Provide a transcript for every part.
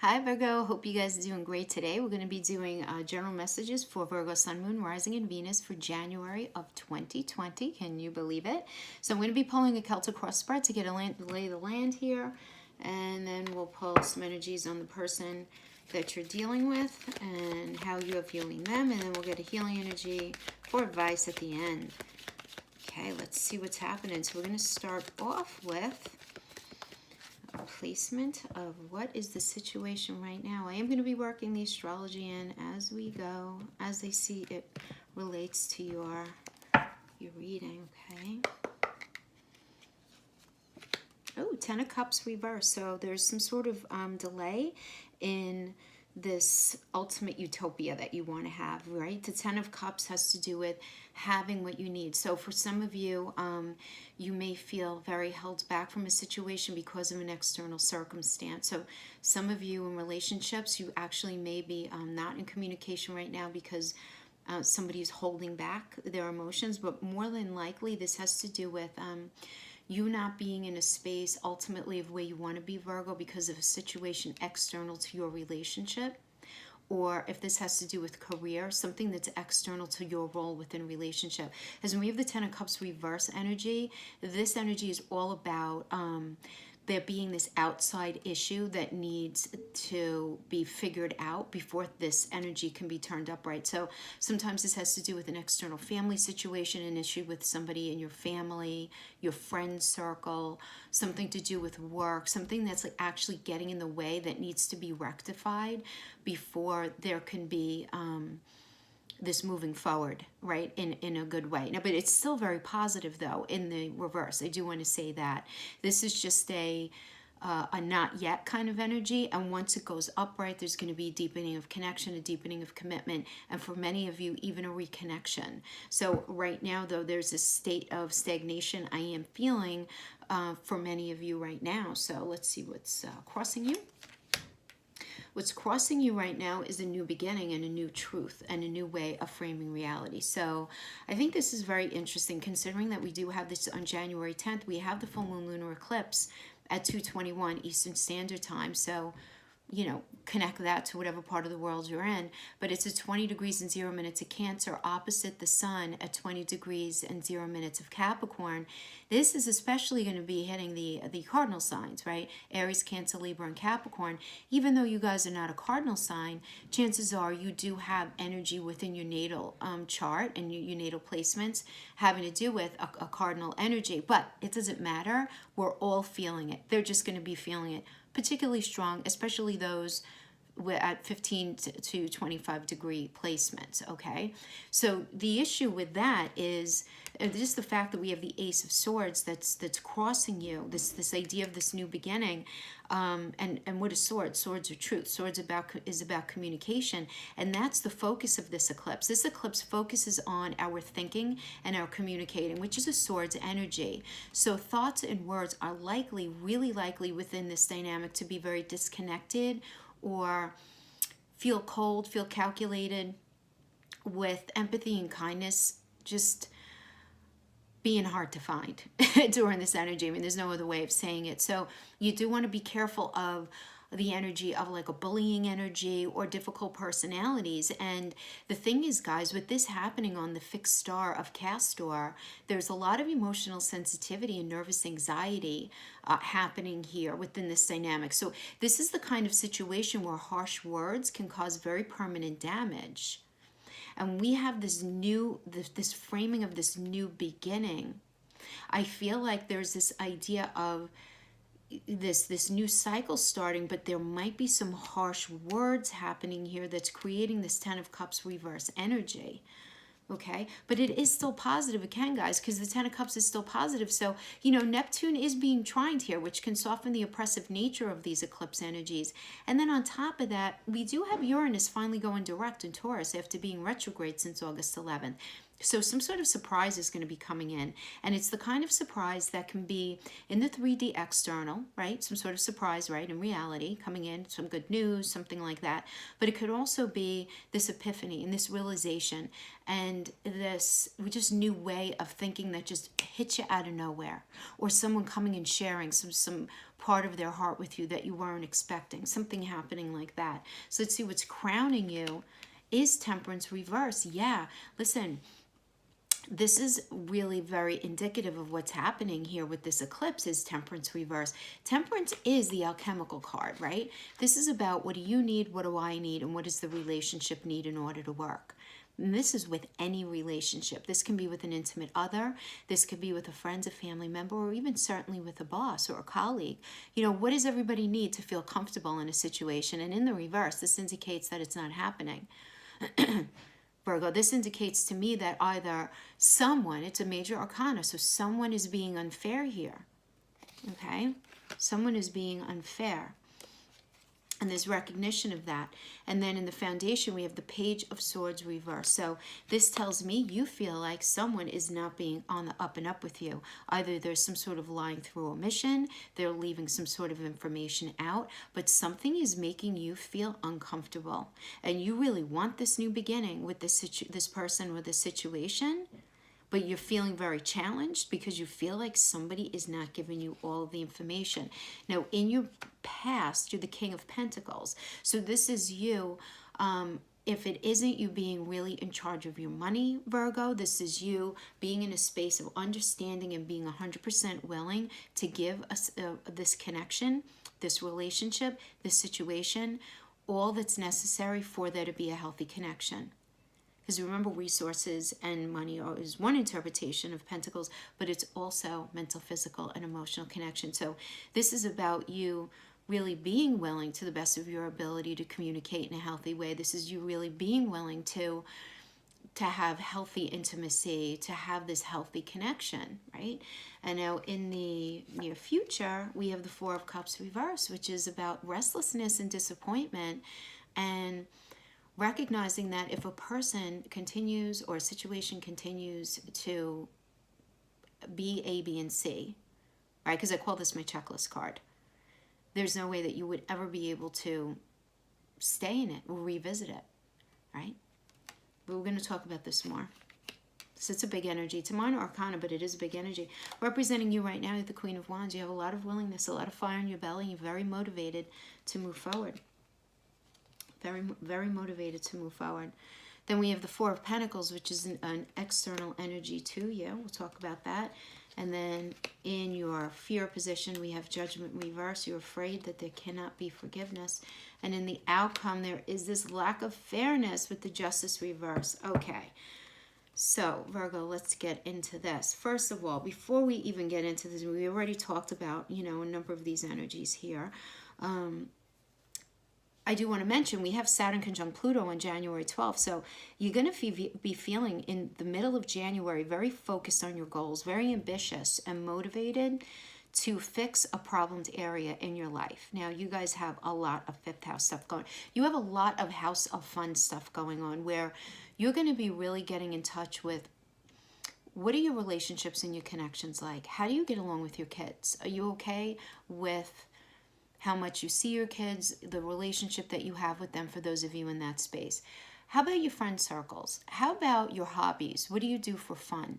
Hi Virgo, hope you guys are doing great today. We're going to be doing general messages for Virgo, Sun, Moon, Rising, and Venus for January of 2020. Can you believe it? So I'm going to be pulling a Celtic cross spread to get a lay of the land here. And then we'll pull some energies on the person that you're dealing with and how you are viewing them. And then we'll get a healing energy for advice at the end. Okay, let's see what's happening. So we're going to start off with a placement of what is the situation right now. I am going to be working the astrology in as we go, as I see it relates to your reading, okay? Oh, Ten of Cups reverse. So there's some sort of delay in this ultimate utopia that you want to have, right? The Ten of Cups has to do with having what you need. So for some of you, you may feel very held back from a situation because of an external circumstance. So some of you in relationships, you actually may be not in communication right now because somebody is holding back their emotions, but more than likely this has to do with you not being in a space ultimately of where you want to be, Virgo, because of a situation external to your relationship. Or if this has to do with career, something that's external to your role within a relationship. As when we have the Ten of Cups reverse energy, this energy is all about there being this outside issue that needs to be figured out before this energy can be turned up right. So sometimes this has to do with an external family situation, an issue with somebody in your family, your friend circle, something to do with work, something that's like actually getting in the way that needs to be rectified before there can be this moving forward, right, in a good way. Now, but it's still very positive, though, in the reverse. I do want to say that. This is just a not yet kind of energy, and once it goes upright, there's going to be a deepening of connection, a deepening of commitment, and for many of you, even a reconnection. So right now, though, there's a state of stagnation I am feeling for many of you right now. So let's see what's crossing you. What's crossing you right now is a new beginning and a new truth and a new way of framing reality. So I think this is very interesting considering that we do have this on January 10th. We have the full moon lunar eclipse at 2:21 Eastern Standard Time. So, you know, connect that to whatever part of the world you're in. But it's at 20 degrees and 0 minutes of Cancer opposite the sun at 20 degrees and 0 minutes of Capricorn. This is especially going to be hitting the cardinal signs, right? Aries, Cancer, Libra, and Capricorn. Even though you guys are not a cardinal sign, chances are you do have energy within your natal chart and your natal placements having to do with a cardinal energy. But it doesn't matter. We're all feeling it. They're just going to be feeling it particularly strong, especially those at 15 to 25 degree placements, okay? So the issue with that is just the fact that we have the Ace of Swords that's crossing you, this idea of this new beginning. And what is swords? Swords are truth. Swords is about communication, and that's the focus of this eclipse. This eclipse focuses on our thinking and our communicating, which is a sword's energy. So thoughts and words are likely, really likely within this dynamic to be very disconnected or feel cold, feel calculated, with empathy and kindness just being hard to find during this energy. I mean, there's no other way of saying it. So you do want to be careful of the energy of like a bullying energy or difficult personalities. And the thing is, guys, with this happening on the fixed star of Castor, there's a lot of emotional sensitivity and nervous anxiety happening here within this dynamic. So this is the kind of situation where harsh words can cause very permanent damage. And we have this framing of this new beginning. I feel like there's this idea of this new cycle starting, but there might be some harsh words happening here that's creating this Ten of Cups reverse energy. Okay, but it is still positive again, guys, because the Ten of Cups is still positive. So, you know, Neptune is being trined here, which can soften the oppressive nature of these eclipse energies. And then on top of that, we do have Uranus finally going direct in Taurus after being retrograde since August 11th. So some sort of surprise is going to be coming in. And it's the kind of surprise that can be in the 3D external, right? Some sort of surprise, right? In reality, coming in, some good news, something like that. But it could also be this epiphany and this realization and this just new way of thinking that just hits you out of nowhere. Or someone coming and sharing some part of their heart with you that you weren't expecting. Something happening like that. So let's see, what's crowning you is Temperance reverse. Yeah, listen, this is really very indicative of what's happening here with this eclipse is Temperance reverse. Temperance is the alchemical card, right? This is about what do you need, what do I need, and what does the relationship need in order to work. And this is with any relationship. This can be with an intimate other. This could be with a friend, a family member, or even certainly with a boss or a colleague. You know, what does everybody need to feel comfortable in a situation? And in the reverse, this indicates that it's not happening. Virgo, this indicates to me that either someone, it's a major arcana, so someone is being unfair here, okay? Someone is being unfair. And there's recognition of that. And then in the foundation, we have the Page of Swords reverse. So this tells me you feel like someone is not being on the up and up with you. Either there's some sort of lying through omission, they're leaving some sort of information out, but something is making you feel uncomfortable. And you really want this new beginning with this person or this situation, but you're feeling very challenged because you feel like somebody is not giving you all of the information. Now, in your past, you're the King of Pentacles. So this is you. If it isn't you being really in charge of your money, Virgo, this is you being in a space of understanding and being 100% willing to give us this connection, this relationship, this situation, all that's necessary for there to be a healthy connection. Because remember, resources and money is one interpretation of Pentacles, but it's also mental, physical, and emotional connection. So this is about you really being willing to the best of your ability to communicate in a healthy way. This is you really being willing to have healthy intimacy, to have this healthy connection, right? And now in the near future, we have the Four of Cups reverse, which is about restlessness and disappointment, and recognizing that if a person continues or a situation continues to be A, B, and C, right? Because I call this my checklist card. There's no way that you would ever be able to stay in it or revisit it, right? But we're going to talk about this more. So it's a big energy. It's a minor arcana, but it is a big energy. Representing you right now is the Queen of Wands. You have a lot of willingness, a lot of fire in your belly. You're very motivated to move forward. Very, very motivated to move forward. Then we have the Four of Pentacles, which is an external energy to you. We'll talk about that. And then in your fear position, we have Judgment reverse. You're afraid that there cannot be forgiveness. And in the outcome, there is this lack of fairness with the Justice reverse. Okay. So, Virgo, let's get into this. First of all, before we even get into this, we already talked about, you know, a number of these energies here. I do want to mention we have Saturn conjunct Pluto on January 12th. So you're going to be feeling in the middle of January very focused on your goals, very ambitious and motivated to fix a problemed area in your life. Now, you guys have a lot of fifth house stuff going. You have a lot of house of fun stuff going on where you're going to be really getting in touch with what are your relationships and your connections like? How do you get along with your kids? Are you okay with how much you see your kids, the relationship that you have with them for those of you in that space? How about your friend circles? How about your hobbies? What do you do for fun?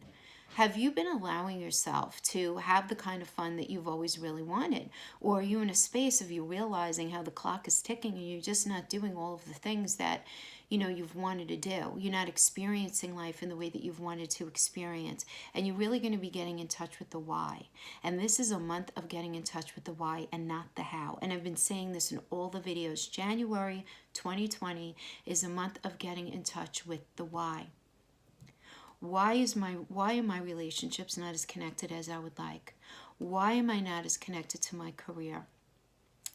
Have you been allowing yourself to have the kind of fun that you've always really wanted? Or are you in a space of you realizing how the clock is ticking and you're just not doing all of the things that, you know, you've wanted to do? You're not experiencing life in the way that you've wanted to experience. And you're really going to be getting in touch with the why. And this is a month of getting in touch with the why and not the how. And I've been saying this in all the videos. January 2020 is a month of getting in touch with the why. Why are my relationships not as connected as I would like? Why am I not as connected to my career?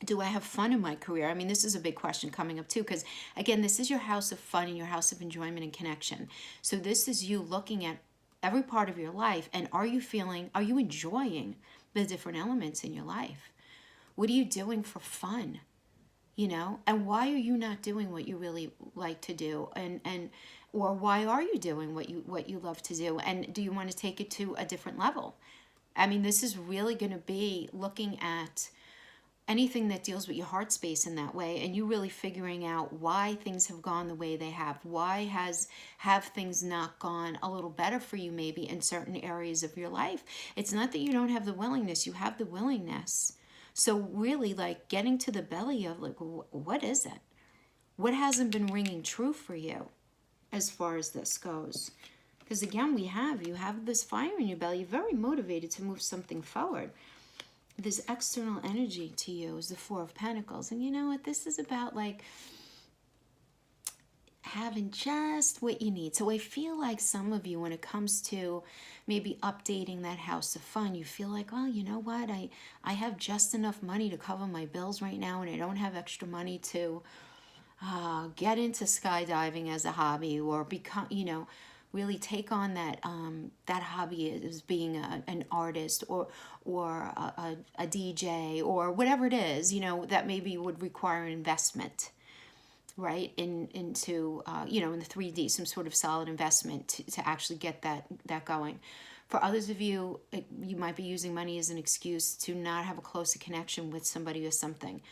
Do I have fun in my career? I mean, this is a big question coming up too, because again, this is your house of fun and your house of enjoyment and connection. So this is you looking at every part of your life, and are you enjoying the different elements in your life? What are you doing for fun? You know, and why are you not doing what you really like to do? And or why are you doing what you love to do, and do you want to take it to a different level? I mean, this is really going to be looking at anything that deals with your heart space in that way, and you really figuring out why things have gone the way they have. Why have things not gone a little better for you maybe in certain areas of your life? It's not that you don't have the willingness, you have the willingness. So really, like, getting to the belly of, like, what is it? What hasn't been ringing true for you as far as this goes? Because again, you have this fire in your belly. You're very motivated to move something forward. This external energy to you is the Four of Pentacles. And you know what? This is about, like, having just what you need. So I feel like some of you, when it comes to maybe updating that house of fun, you feel like, well, you know what? I have just enough money to cover my bills right now, and I don't have extra money to get into skydiving as a hobby, or become, really take on that hobby as being an artist, or a DJ, or whatever it is, that maybe would require investment, right, into in the 3D, some sort of solid investment to actually get that going. For others of you, you might be using money as an excuse to not have a closer connection with somebody or something.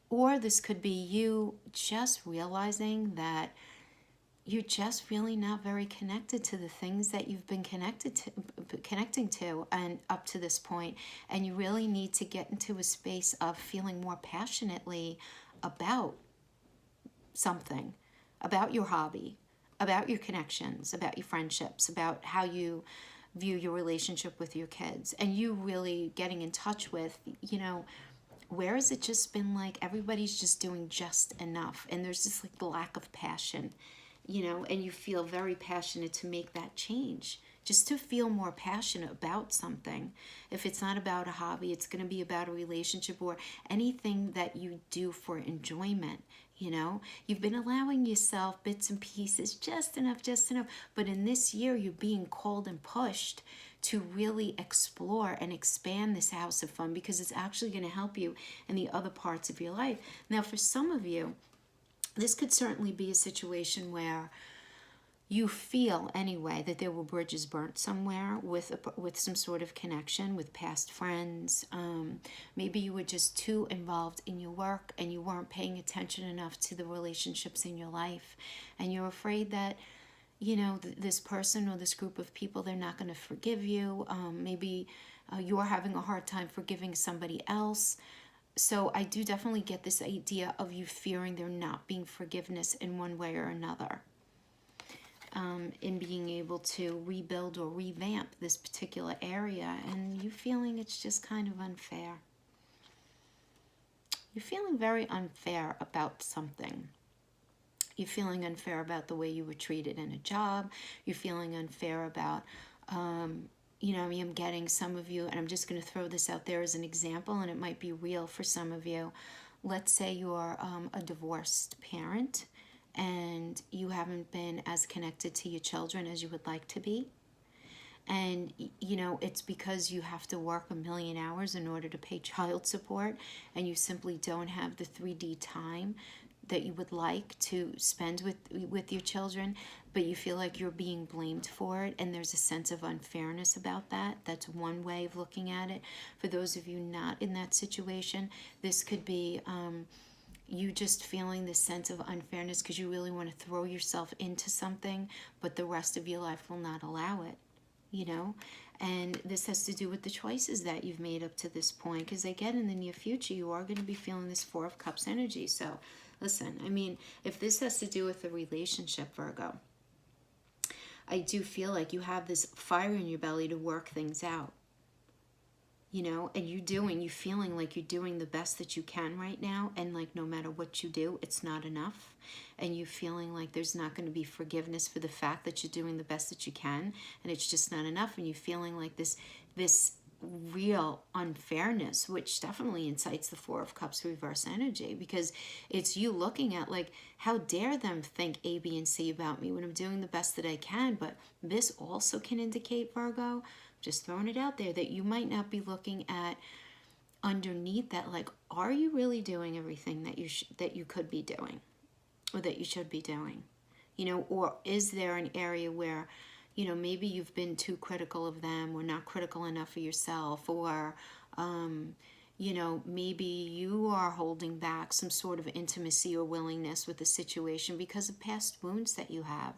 Or this could be you just realizing that you're just really not very connected to the things that you've been connecting to and up to this point, and you really need to get into a space of feeling more passionately about something, about your hobby, about your connections, about your friendships, about how you view your relationship with your kids, and you really getting in touch with, where has it just been like everybody's just doing just enough, and there's just like the lack of passion, and you feel very passionate to make that change, just to feel more passionate about something. If it's not about a hobby, it's going to be about a relationship or anything that you do for enjoyment. You've been allowing yourself bits and pieces, just enough, but in this year you're being called and pushed to really explore and expand this house of fun, because it's actually going to help you in the other parts of your life. Now, for some of you, this could certainly be a situation where you feel anyway that there were bridges burnt somewhere with some sort of connection with past friends. Maybe you were just too involved in your work and you weren't paying attention enough to the relationships in your life, and you're afraid that this person or this group of people, they're not going to forgive you. Maybe you're having a hard time forgiving somebody else. So I do definitely get this idea of you fearing there not being forgiveness in one way or another, in being able to rebuild or revamp this particular area, and you feeling it's just kind of unfair. You're feeling very unfair about something. You're feeling unfair about the way you were treated in a job. You're feeling unfair about, I'm getting some of you, and I'm just going to throw this out there as an example, and it might be real for some of you. Let's say you're a divorced parent, and you haven't been as connected to your children as you would like to be. And, it's because you have to work 1,000,000 hours in order to pay child support, and you simply don't have the 3D time that you would like to spend with your children, but you feel like you're being blamed for it, and there's a sense of unfairness about that. That's one way of looking at it. For those of you not in that situation, this could be you just feeling this sense of unfairness because you really want to throw yourself into something, but the rest of your life will not allow it, And this has to do with the choices that you've made up to this point, because again, in the near future, you are going to be feeling this Four of Cups energy. So listen, if this has to do with a relationship, Virgo, I do feel like you have this fire in your belly to work things out, and you feeling like you're doing the best that you can right now, and like no matter what you do, it's not enough, and you feeling like there's not going to be forgiveness for the fact that you're doing the best that you can, and it's just not enough, and you feeling like this real unfairness, which definitely incites the Four of Cups reverse energy, because it's you looking at like, how dare them think A, B, and C about me when I'm doing the best that I can. But this also can indicate, Virgo, just throwing it out there, that you might not be looking at underneath that, like, are you really doing everything that you could be doing, or that you should be doing? or is there an area where, maybe you've been too critical of them or not critical enough of yourself, or, maybe you are holding back some sort of intimacy or willingness with the situation because of past wounds that you have.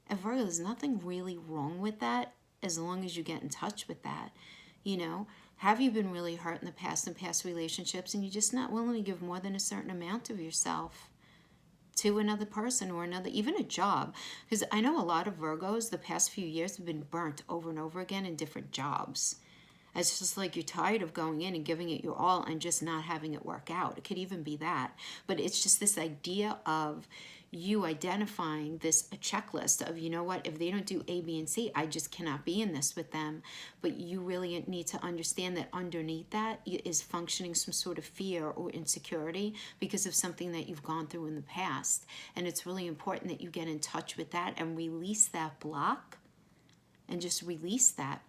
And Virgo, there's nothing really wrong with that as long as you get in touch with that. Have you been really hurt in the past, in past relationships, and you're just not willing to give more than a certain amount of yourself to another person or another, even a job? Because I know a lot of Virgos the past few years have been burnt over and over again in different jobs. It's just like you're tired of going in and giving it your all and just not having it work out. It could even be that. But it's just this idea of you identifying this a checklist of, what, if they don't do A, B, and C, I just cannot be in this with them. But you really need to understand that underneath that is functioning some sort of fear or insecurity because of something that you've gone through in the past. And it's really important that you get in touch with that and release that block and just release that,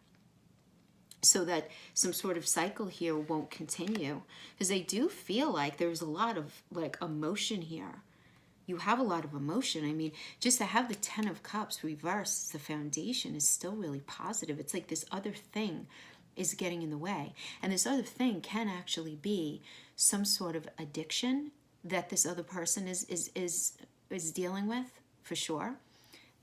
so that some sort of cycle here won't continue. Because I do feel like there's a lot of emotion here. You have a lot of emotion. I mean, just to have the 10 of Cups reversed, the foundation is still really positive. It's like this other thing is getting in the way. And this other thing can actually be some sort of addiction that this other person is dealing with, for sure.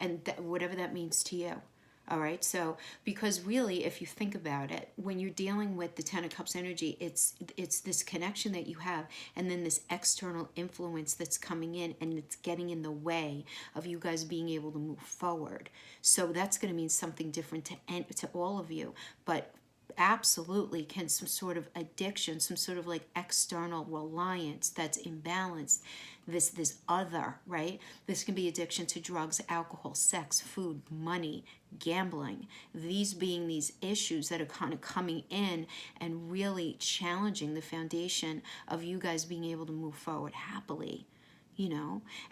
And whatever that means to you. All right, so because really, if you think about it, when you're dealing with the 10 of Cups energy, it's this connection that you have, and then this external influence that's coming in, and it's getting in the way of you guys being able to move forward. So that's going to mean something different to all of you, but absolutely can some sort of addiction, some sort of external reliance that's imbalanced, this other, right? This can be addiction to drugs, alcohol, sex, food, money, gambling. These being these issues that are kind of coming in and really challenging the foundation of you guys being able to move forward happily.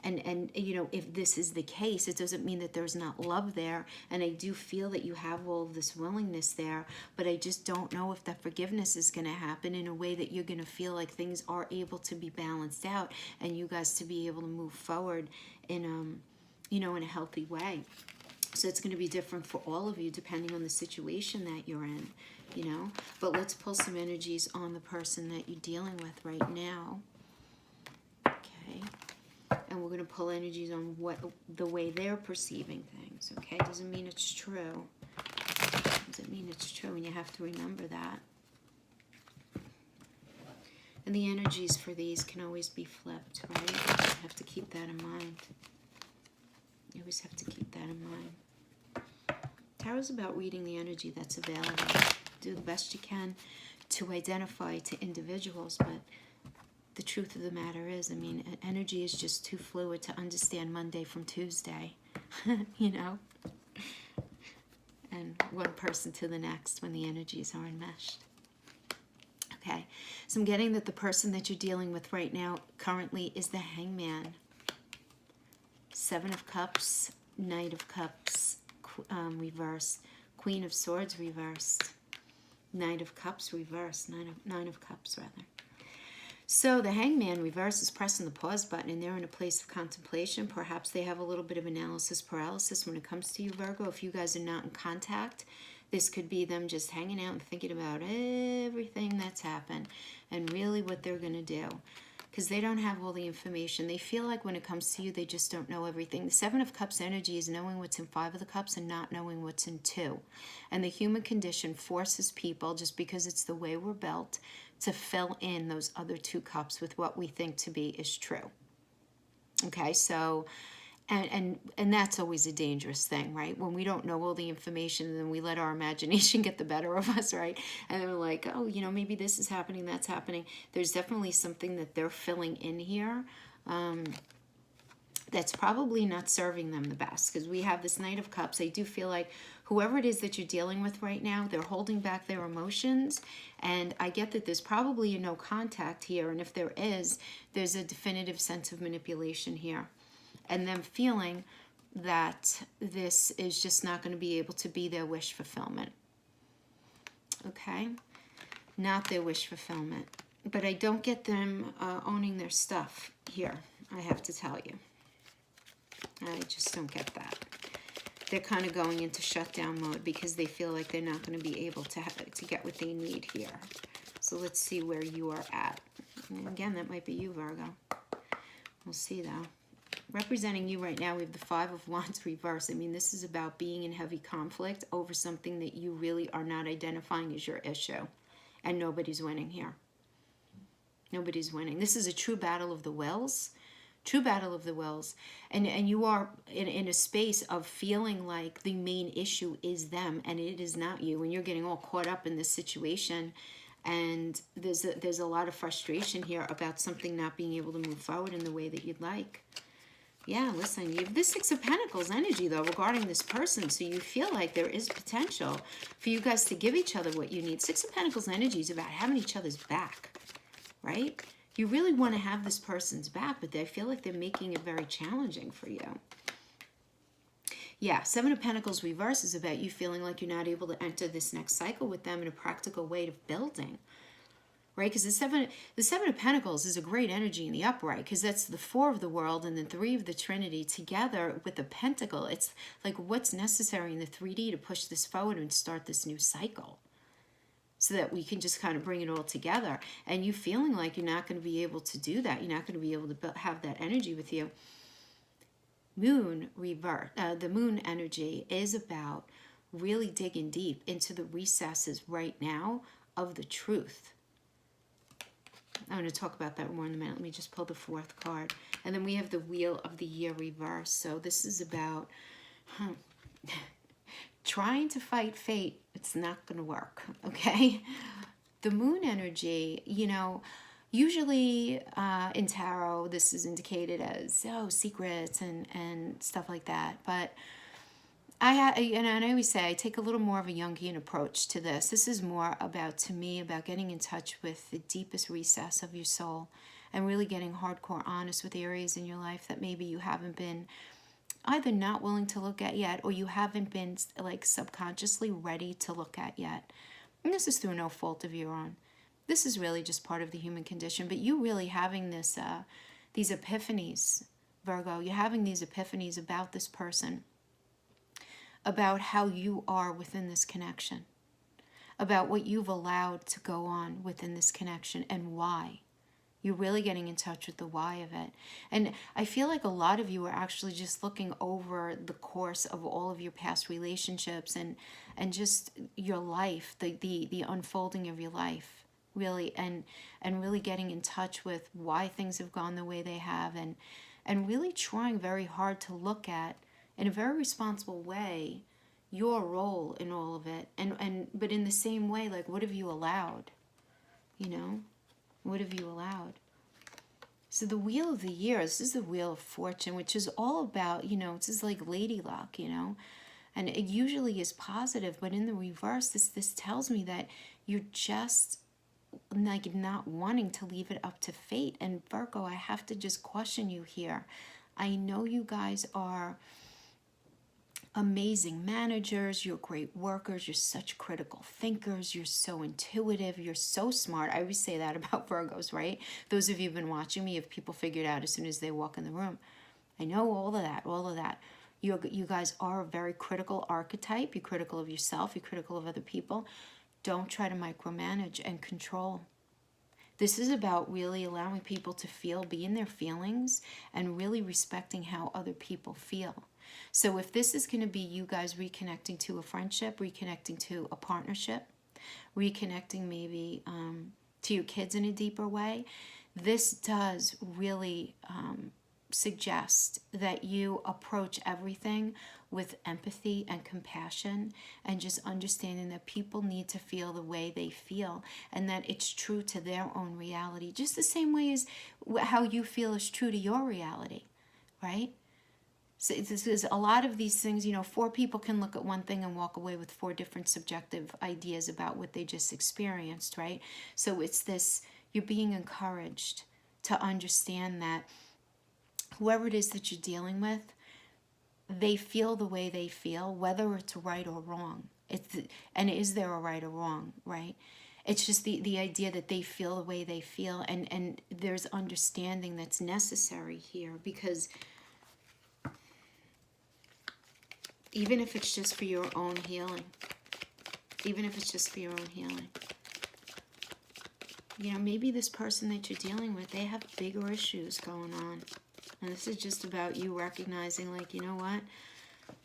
And if this is the case, it doesn't mean that there's not love there. And I do feel that you have all of this willingness there, but I just don't know if that forgiveness is going to happen in a way that you're going to feel like things are able to be balanced out and you guys to be able to move forward in in a healthy way. So it's going to be different for all of you depending on the situation that you're in, But let's pull some energies on the person that you're dealing with right now. Okay. And we're going to pull energies on the way they're perceiving things, okay? Doesn't mean it's true. Doesn't mean it's true, and you have to remember that. And the energies for these can always be flipped, right? You have to keep that in mind. You always have to keep that in mind. Tarot's about reading the energy that's available. Do the best you can to identify to individuals, but the truth of the matter is, energy is just too fluid to understand Monday from Tuesday, And one person to the next when the energies are enmeshed. Okay, so I'm getting that the person that you're dealing with right now currently is the Hangman. 7 of Cups, Knight of Cups, reversed. Queen of Swords reversed. Knight of Cups reversed. Nine of Cups, rather. So the Hangman reverse is pressing the pause button, and they're in a place of contemplation. Perhaps they have a little bit of analysis paralysis when it comes to you, Virgo. If you guys are not in contact, this could be them just hanging out and thinking about everything that's happened and really what they're going to do, because they don't have all the information. They feel like when it comes to you, they just don't know everything. The 7 of Cups energy is knowing what's in 5 of the Cups and not knowing what's in 2. And the human condition forces people, just because it's the way we're built, to fill in those other 2 cups with what we think to be is true. Okay, so, and that's always a dangerous thing, right? When we don't know all the information, and then we let our imagination get the better of us, right? And then we're like, oh, maybe this is happening, that's happening. There's definitely something that they're filling in here that's probably not serving them the best, because we have this Knight of Cups. I do feel like whoever it is that you're dealing with right now, they're holding back their emotions, and I get that there's probably a no contact here, and if there is, there's a definitive sense of manipulation here, and them feeling that this is just not going to be able to be their wish fulfillment. Okay? Not their wish fulfillment. But I don't get them owning their stuff here, I have to tell you. I just don't get that. They're kind of going into shutdown mode because they feel like they're not going to be able to get what they need here. So let's see where you are at. And again, that might be you, Virgo. We'll see, though. Representing you right now, we have the Five of Wands reverse. I mean, this is about being in heavy conflict over something that you really are not identifying as your issue. And nobody's winning here. Nobody's winning. This is a true battle of the wills. True battle of the wills. And you are in a space of feeling like the main issue is them and it is not you. And you're getting all caught up in this situation. And there's a lot of frustration here about something not being able to move forward in the way that you'd like. Yeah, listen, you have this Six of Pentacles energy, though, regarding this person. So you feel like there is potential for you guys to give each other what you need. Six of Pentacles energy is about having each other's back, right? You really want to have this person's back, but they feel like they're making it very challenging for you. Yeah, Seven of Pentacles reverse is about you feeling like you're not able to enter this next cycle with them in a practical way of building, right? Because the Seven of Pentacles is a great energy in the upright because that's the Four of the world and the Three of the Trinity together with the Pentacle. It's like what's necessary in the 3D to push this forward and start this new cycle, so that we can just kind of bring it all together. And you feeling like you're not going to be able to do that. You're not going to be able to have that energy with you. Moon reverse. The moon energy is about really digging deep into the recesses right now of the truth. I'm going to talk about that more in a minute. Let me just pull the fourth card. And then we have the Wheel of the Year reverse. So this is about trying to fight fate. It's not going to work, okay? The moon energy, you know, usually in tarot, this is indicated as, secrets and stuff like that. But and I always say I take a little more of a Jungian approach to this. This is more about, to me, about getting in touch with the deepest recess of your soul and really getting hardcore honest with areas in your life that maybe you haven't been either not willing to look at yet, or you haven't been like subconsciously ready to look at yet. And this is through no fault of your own. This is really just part of the human condition. But you really having this, these epiphanies, Virgo, you're having these epiphanies about this person, about how you are within this connection, about what you've allowed to go on within this connection and why. You're really getting in touch with the why of it. And I feel like a lot of you are actually just looking over the course of all of your past relationships and just your life, the unfolding of your life, really, and really getting in touch with why things have gone the way they have, and really trying very hard to look at, in a very responsible way, your role in all of it. But in the same way, like, what have you allowed? You know? What have you allowed? So the Wheel of the Year, this is the Wheel of Fortune, which is all about, you know, this is like lady luck, you know, and it usually is positive, but in the reverse, this tells me that you're just like not wanting to leave it up to fate. And Virgo, I have to just question you here. I know you guys are amazing managers, you're great workers, you're such critical thinkers, you're so intuitive, you're so smart. I always say that about Virgos, right? Those of you who've been watching me, if people figured out as soon as they walk in the room. I know all of that. You guys are a very critical archetype. You're critical of yourself, you're critical of other people. Don't try to micromanage and control. This is about really allowing people to be in their feelings, and really respecting how other people feel. So if this is going to be you guys reconnecting to a friendship, reconnecting to a partnership, reconnecting maybe to your kids in a deeper way, this does really suggest that you approach everything with empathy and compassion, and just understanding that people need to feel the way they feel, and that it's true to their own reality, just the same way as how you feel is true to your reality, right? So this is a lot of these things, you know, 4 people can look at one thing and walk away with 4 different subjective ideas about what they just experienced, right? So it's this, you're being encouraged to understand that whoever it is that you're dealing with, they feel the way they feel, whether it's right or wrong. And is there a right or wrong, right? It's just the idea that they feel the way they feel, and there's understanding that's necessary here, because Even if it's just for your own healing. Even if it's just for your own healing. You know, maybe this person that you're dealing with, they have bigger issues going on. And this is just about you recognizing, like, you know what?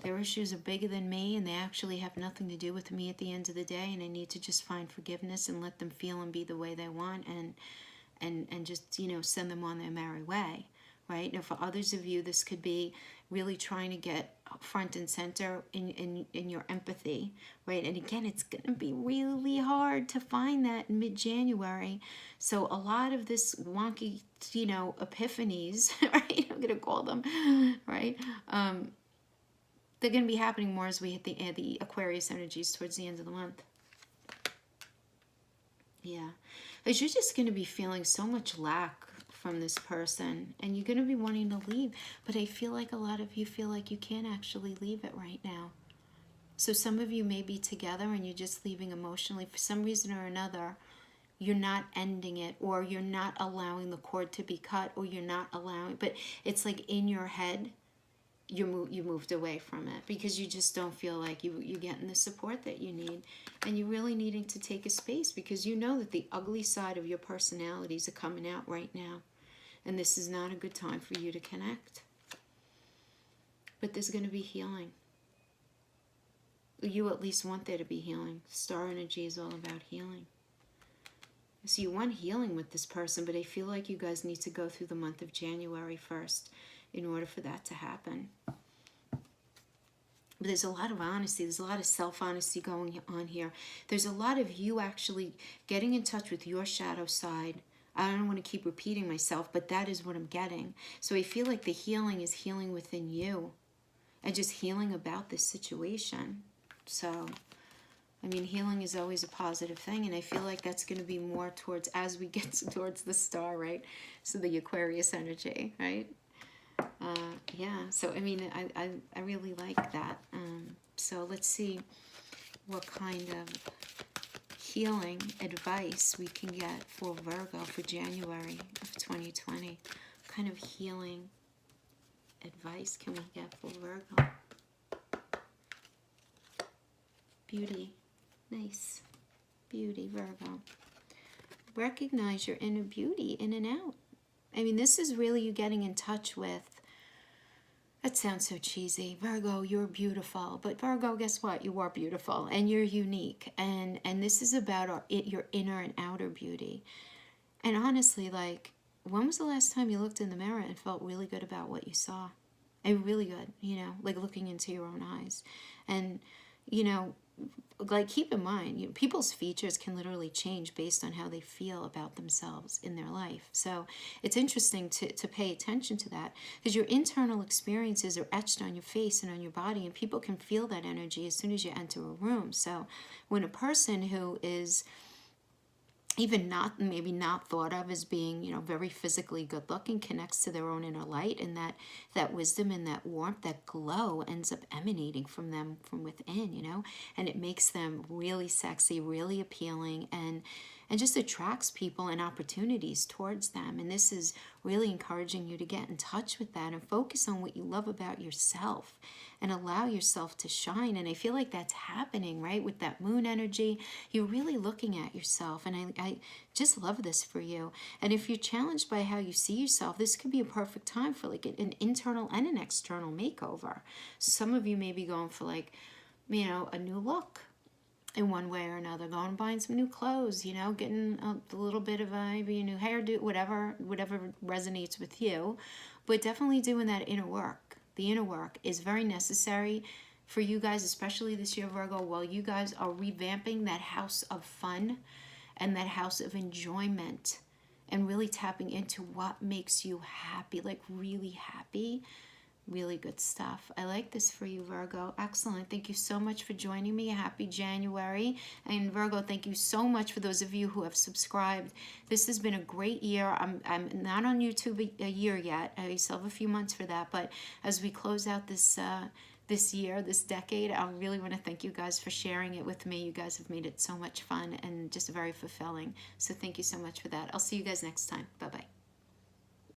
Their issues are bigger than me, and they actually have nothing to do with me at the end of the day, and I need to just find forgiveness and let them feel and be the way they want, and just, you know, send them on their merry way, right? Now, for others of you, this could be really trying to get front and center in your empathy, right? And again, it's going to be really hard to find that in mid-January. So a lot of this wonky, you know, epiphanies, right? I'm going to call them, right? They're going to be happening more as we hit the Aquarius energies towards the end of the month. Yeah. Because you're just going to be feeling so much lack from this person, and you're going to be wanting to leave. But I feel like a lot of you feel like you can't actually leave it right now. So some of you may be together and you're just leaving emotionally. For some reason or another, you're not ending it, or you're not allowing the cord to be cut, or you're not allowing, but it's like in your head, you moved away from it because you just don't feel like you're getting the support that you need, and you're really needing to take a space because you know that the ugly side of your personalities are coming out right now, and this is not a good time for you to connect. But there's going to be healing. You at least want there to be healing. Star energy is all about healing. So you want healing with this person, but I feel like you guys need to go through the month of January first in order for that to happen. But there's a lot of honesty. There's a lot of self-honesty going on here. There's a lot of you actually getting in touch with your shadow side. I don't want to keep repeating myself, but that is what I'm getting. So I feel like the healing is healing within you and just healing about this situation. So, I mean, healing is always a positive thing, and I feel like that's going to be more towards, as we get towards the star, right? So the Aquarius energy, right? Yeah, so I mean, I really like that. So let's see what kind of healing advice we can get for Virgo for January of 2020. What kind of healing advice can we get for Virgo? Beauty. Nice. Beauty, Virgo. Recognize your inner beauty in and out. I mean, this is really you getting in touch with, that sounds so cheesy, Virgo, you're beautiful. But Virgo, guess what? You are beautiful and you're unique. And this is about your inner and outer beauty. And honestly, like, when was the last time you looked in the mirror and felt really good about what you saw? And really good, you know, like looking into your own eyes. And, you know, like, keep in mind, you know, people's features can literally change based on how they feel about themselves in their life. So it's interesting to pay attention to that, because your internal experiences are etched on your face and on your body, and people can feel that energy as soon as you enter a room. So when a person who is even maybe not thought of as being, you know, very physically good looking, connects to their own inner light, and that wisdom and that warmth, that glow ends up emanating from them from within, you know, and it makes them really sexy, really appealing, and just attracts people and opportunities towards them. And this is really encouraging you to get in touch with that and focus on what you love about yourself and allow yourself to shine. And I feel like that's happening, right? With that moon energy, you're really looking at yourself. And I just love this for you. And if you're challenged by how you see yourself, this could be a perfect time for like an internal and an external makeover. Some of you may be going for, like, you know, a new look in one way or another, going and buying some new clothes, you know, getting a little bit of maybe a new hairdo, whatever resonates with you. But definitely doing that inner work. The inner work is very necessary for you guys, especially this year, Virgo, while you guys are revamping that house of fun and that house of enjoyment and really tapping into what makes you happy, like really happy. Really good stuff. I like this for you, Virgo. Excellent. Thank you so much for joining me. Happy January. And Virgo, thank you so much for those of you who have subscribed. This has been a great year. I'm not on YouTube a year yet. I still have a few months for that. But as we close out this year, this decade, I really want to thank you guys for sharing it with me. You guys have made it so much fun and just very fulfilling. So thank you so much for that. I'll see you guys next time. Bye-bye.